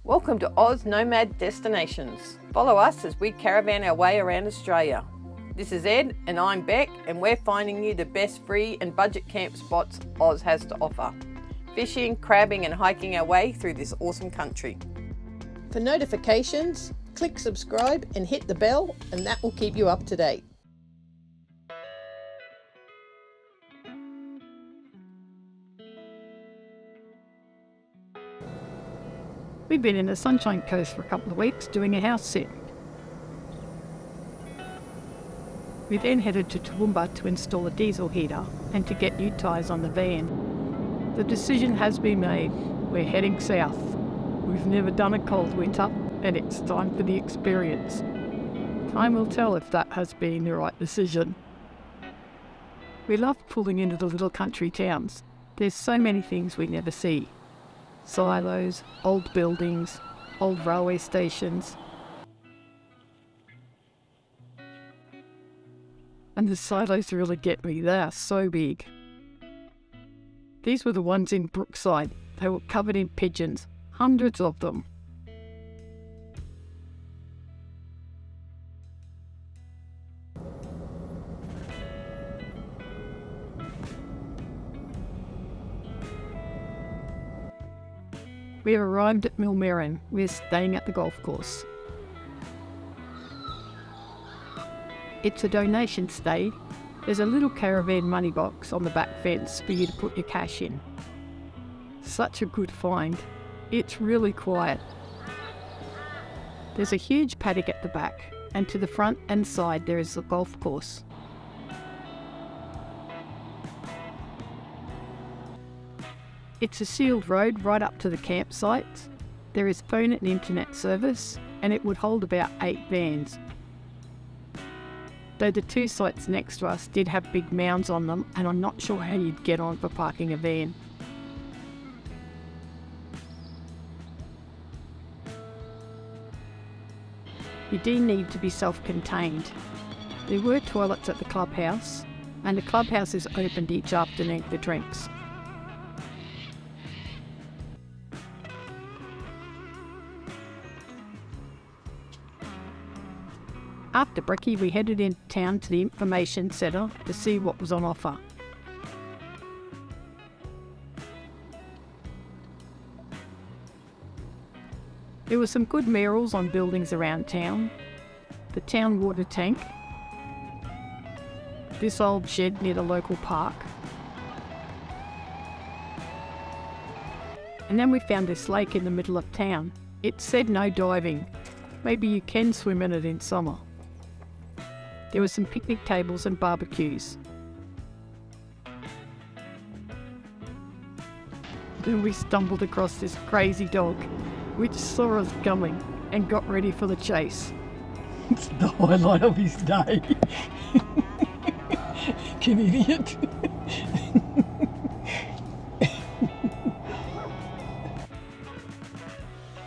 Welcome to Aussie Nomad Destinations. Follow us as we caravan our way around Australia. This is Ed and I'm Bec, and we're finding you the best free and budget camp spots Oz has to offer. Fishing, crabbing and hiking our way through this awesome country. For notifications, click subscribe and hit the bell, and that will keep you up to date. We've been in the Sunshine Coast for a couple of weeks doing a house sit. We then headed to Toowoomba to install a diesel heater and to get new tyres on the van. The decision has been made. We're heading south. We've never done a cold winter and it's time for the experience. Time will tell if that has been the right decision. We love pulling into the little country towns. There's so many things we never see. Silos, old buildings, old railway stations. And the silos really get me, they are so big. These were the ones in Brookside. They were covered in pigeons, hundreds of them. We have arrived at Millmerran. We're staying at the golf course. It's a donation stay. There's a little caravan money box on the back fence for you to put your cash in. Such a good find. It's really quiet. There's a huge paddock at the back, and to the front and side there is the golf course. It's a sealed road right up to the campsite. There is phone and internet service, and it would hold about 8 vans. Though the 2 sites next to us did have big mounds on them, and I'm not sure how you'd get on for parking a van. You do need to be self-contained. There were toilets at the clubhouse, and the clubhouse is opened each afternoon for drinks. After brekkie, we headed into town to the information centre to see what was on offer. There were some good murals on buildings around town. The town water tank, this old shed near the local park, and then we found this lake in the middle of town. It said no diving. Maybe you can swim in it in summer. There were some picnic tables and barbecues. Then we stumbled across this crazy dog, which saw us coming and got ready for the chase. It's the highlight of his day. Can idiot.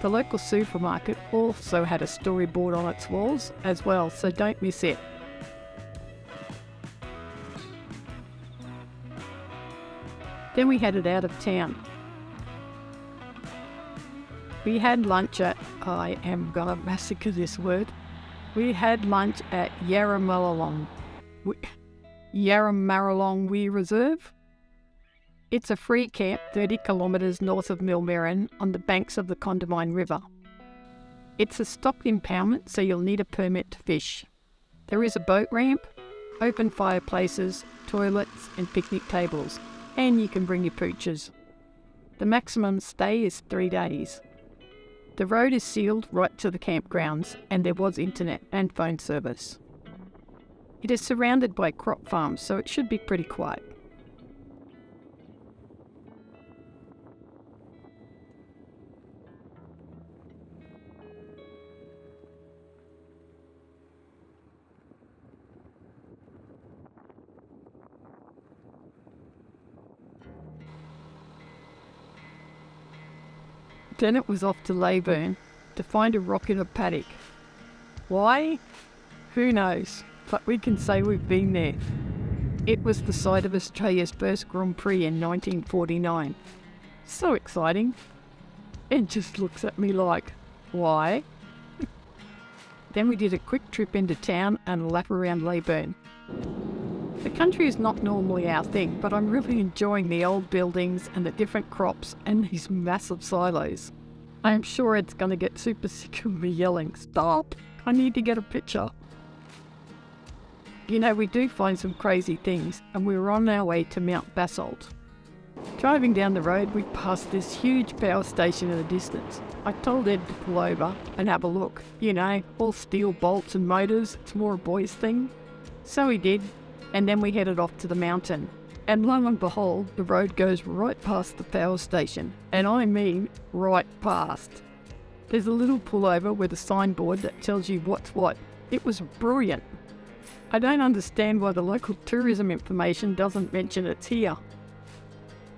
The local supermarket also had a storyboard on its walls as well, so don't miss it. Then we headed out of town. We had lunch at, I am gonna massacre this word. We had lunch at Yarramalong Weir Reserve. It's a free camp 30 kilometres north of Millmerran on the banks of the Condamine River. It's a stocked impoundment, so you'll need a permit to fish. There is a boat ramp, open fireplaces, toilets and picnic tables. And you can bring your pooches. The maximum stay is 3 days. The road is sealed right to the campgrounds, and there was internet and phone service. It is surrounded by crop farms, so it should be pretty quiet. Then it was off to Leyburn to find a rock in a paddock. Why? Who knows, but we can say we've been there. It was the site of Australia's first Grand Prix in 1949. So exciting. Ed just looks at me like, why? Then we did a quick trip into town and a lap around Leyburn. The country is not normally our thing, but I'm really enjoying the old buildings and the different crops and these massive silos. I am sure Ed's going to get super sick of me yelling, stop, I need to get a picture. You know, we do find some crazy things, and we were on our way to Mount Basalt. Driving down the road, we passed this huge power station in the distance. I told Ed to pull over and have a look. You know, all steel bolts and motors, it's more a boys thing. So he did, and then we headed off to the mountain. And lo and behold, the road goes right past the power station. And I mean, right past. There's a little pullover with a signboard that tells you what's what. It was brilliant. I don't understand why the local tourism information doesn't mention it's here.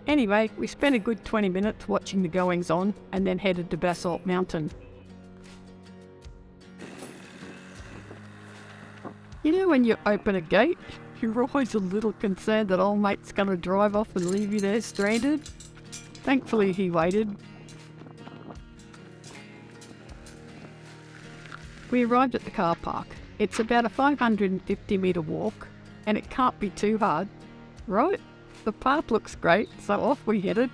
Anyway, we spent a good 20 minutes watching the goings on and then headed to Basalt Mountain. You know when you open a gate, you're always a little concerned that old mate's going to drive off and leave you there stranded. Thankfully he waited. We arrived at the car park. It's about a 550 metre walk and it can't be too hard, right? The path looks great, so off we headed.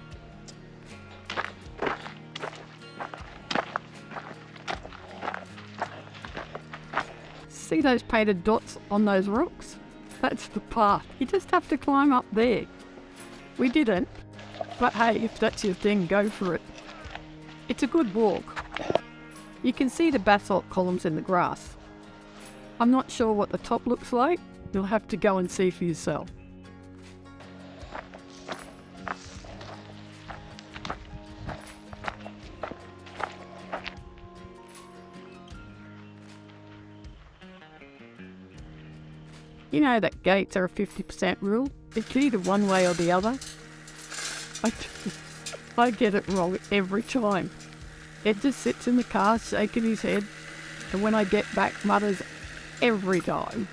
See those painted dots on those rocks? That's the path. You just have to climb up there. We didn't, but hey, if that's your thing, go for it. It's a good walk. You can see the basalt columns in the grass. I'm not sure what the top looks like. You'll have to go and see for yourself. You know that gates are a 50% rule? It's either one way or the other. I get it wrong every time. Ed just sits in the car shaking his head, and when I get back mutters every time.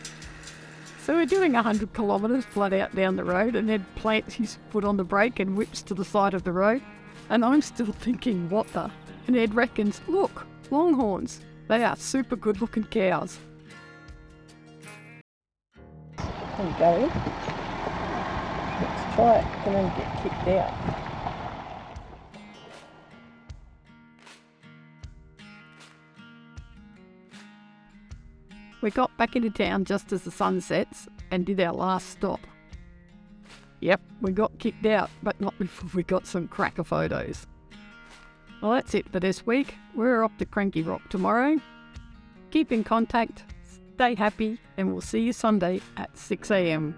So we're doing 100 kilometres flat out down the road, and Ed plants his foot on the brake and whips to the side of the road, and I'm still thinking, what the? And Ed reckons, look, longhorns. They are super good looking cows. There we go. Let's try it and then get kicked out. We got back into town just as the sun sets and did our last stop. Yep, we got kicked out, but not before we got some cracker photos. Well, that's it for this week. We're off to Cranky Rock tomorrow. Keep in contact, stay happy, and we'll see you Sunday at 6 a.m.